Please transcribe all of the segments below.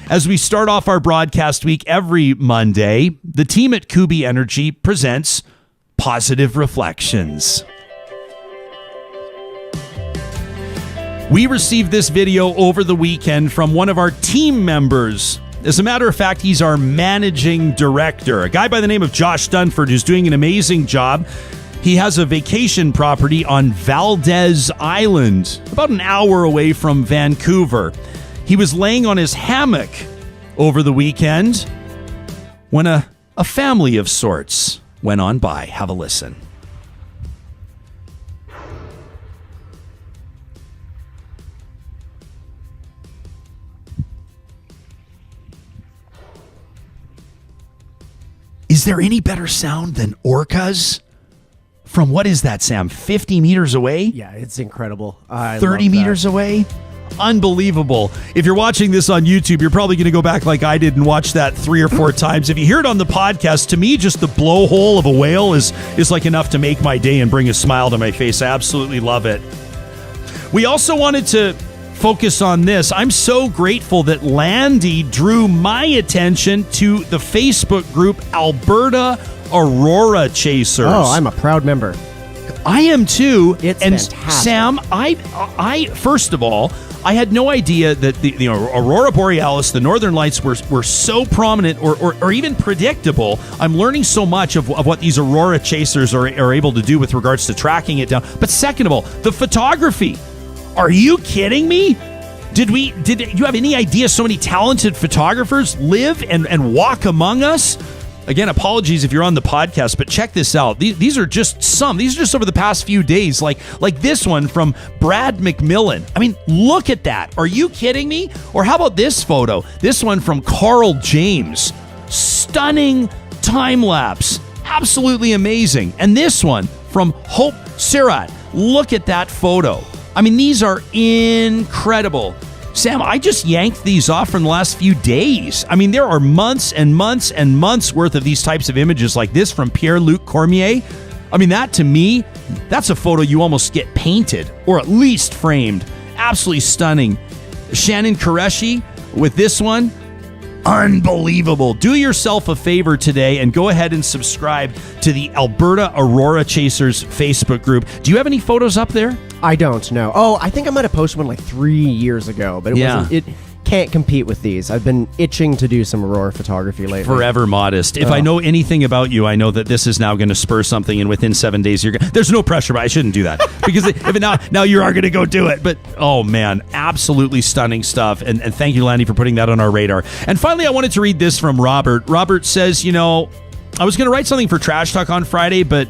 As we start off our broadcast week every Monday, the team at Kuby Energy presents Positive Reflections. We received this video over the weekend from one of our team members. As a matter of fact, he's our managing director, a guy by the name of Josh Dunford, who's doing an amazing job. He has a vacation property on Valdez Island, about an hour away from Vancouver. He was laying on his hammock over the weekend when a family of sorts went on by. Have a listen. Is there any better sound than orcas? From what is that, Sam? 50 meters away? Yeah, it's incredible. 30 meters away? Unbelievable. If you're watching this on YouTube, you're probably going to go back like I did and watch that 3 or 4 times. If you hear it on the podcast, to me, just the blowhole of a whale is like enough to make my day and bring a smile to my face. I absolutely love it. We also wanted to focus on this. I'm so grateful that Landy drew my attention to the Facebook group Alberta Aurora Chasers. Oh, I'm a proud member. I am too. It's and fantastic. Sam, I first of all, I had no idea that the Aurora Borealis, the Northern Lights, were so prominent or even predictable. I'm learning so much of what these Aurora Chasers are able to do with regards to tracking it down. But second of all, the photography. Are you kidding me? Did you have any idea so many talented photographers live and walk among us? Again, apologies if you're on the podcast, but check this out. These are just some. These are just over the past few days, like this one from Brad McMillan. I mean, look at that. Are you kidding me? Or how about this photo? This one from Carl James. Stunning time lapse. Absolutely amazing. And this one from Hope Sirat. Look at that photo. I mean, these are incredible. Sam, I just yanked these off from the last few days. I mean, there are months and months and months worth of these types of images like this from Pierre-Luc Cormier. I mean, that to me, that's a photo you almost get painted or at least framed. Absolutely stunning. Shannon Qureshi with this one. Unbelievable. Do yourself a favor today and go ahead and subscribe to the Alberta Aurora Chasers Facebook group. Do you have any photos up there? I don't know. Oh, I think I might have posted one like 3 years ago, but it can't compete with these. I've been itching to do some Aurora photography lately. Forever modest. If I know anything about you, I know that this is now going to spur something, and within 7 days, there's no pressure, but I shouldn't do that. Because now you are going to go do it. But, oh, man, absolutely stunning stuff. And thank you, Landy, for putting that on our radar. And finally, I wanted to read this from Robert. Robert says, I was going to write something for Trash Talk on Friday, but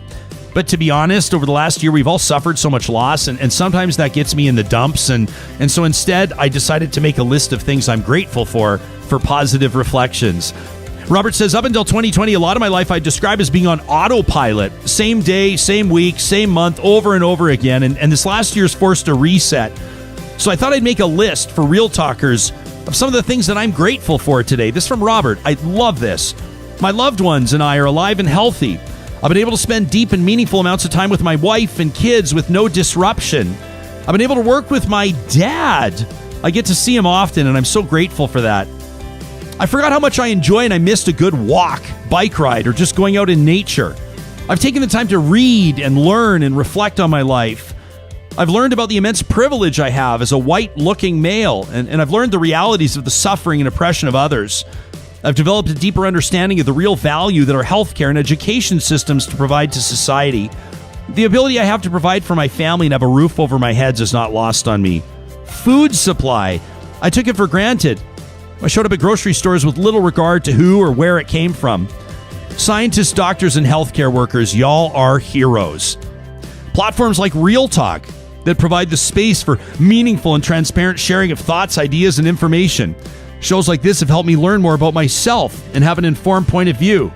to be honest, over the last year, we've all suffered so much loss, and sometimes that gets me in the dumps. And so instead, I decided to make a list of things I'm grateful for positive reflections. Robert says, up until 2020, a lot of my life I describe as being on autopilot. Same day, same week, same month, over and over again. And this last year's forced a reset. So I thought I'd make a list for Real Talkers of some of the things that I'm grateful for today. This from Robert. I love this. My loved ones and I are alive and healthy. I've been able to spend deep and meaningful amounts of time with my wife and kids with no disruption. I've been able to work with my dad. I get to see him often, and I'm so grateful for that. I forgot how much I enjoy and I missed a good walk, bike ride, or just going out in nature. I've taken the time to read and learn and reflect on my life. I've learned about the immense privilege I have as a white-looking male, and I've learned the realities of the suffering and oppression of others. I've developed a deeper understanding of the real value that our healthcare and education systems to provide to society. The ability I have to provide for my family and have a roof over my heads is not lost on me. Food supply. I took it for granted. I showed up at grocery stores with little regard to who or where it came from. Scientists, doctors, and healthcare workers, y'all are heroes. Platforms like Real Talk that provide the space for meaningful and transparent sharing of thoughts, ideas, and information. Shows like this have helped me learn more about myself and have an informed point of view.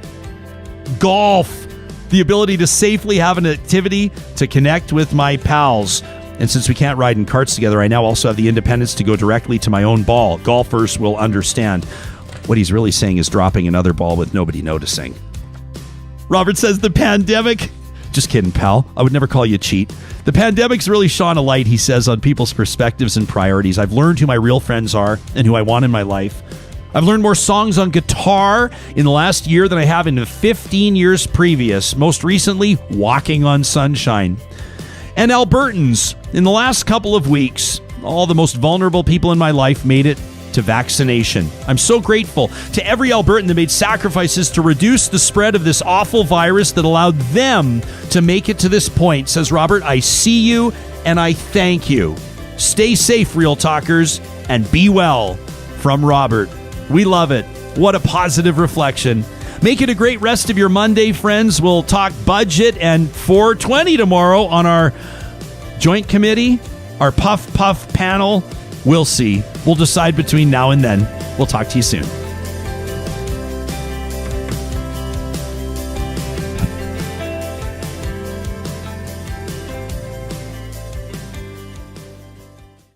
Golf. The ability to safely have an activity to connect with my pals. And since we can't ride in carts together, I now also have the independence to go directly to my own ball. Golfers will understand. What he's really saying is dropping another ball with nobody noticing. Robert says the pandemic... Just kidding, pal. I would never call you cheat. The pandemic's really shone a light, he says, on people's perspectives and priorities. I've learned who my real friends are and who I want in my life. I've learned more songs on guitar in the last year than I have in the 15 years previous, most recently, Walking on Sunshine. And Albertans, in the last couple of weeks, all the most vulnerable people in my life made it to vaccination. I'm so grateful to every Albertan that made sacrifices to reduce the spread of this awful virus that allowed them to make it to this point. Says Robert, I see you and I thank you. Stay safe, Real Talkers, and be well. From Robert. We love it. What a positive reflection. Make it a great rest of your Monday, friends. We'll talk budget and 420 tomorrow on our joint committee, our Puff Puff panel. We'll see. We'll decide between now and then. We'll talk to you soon.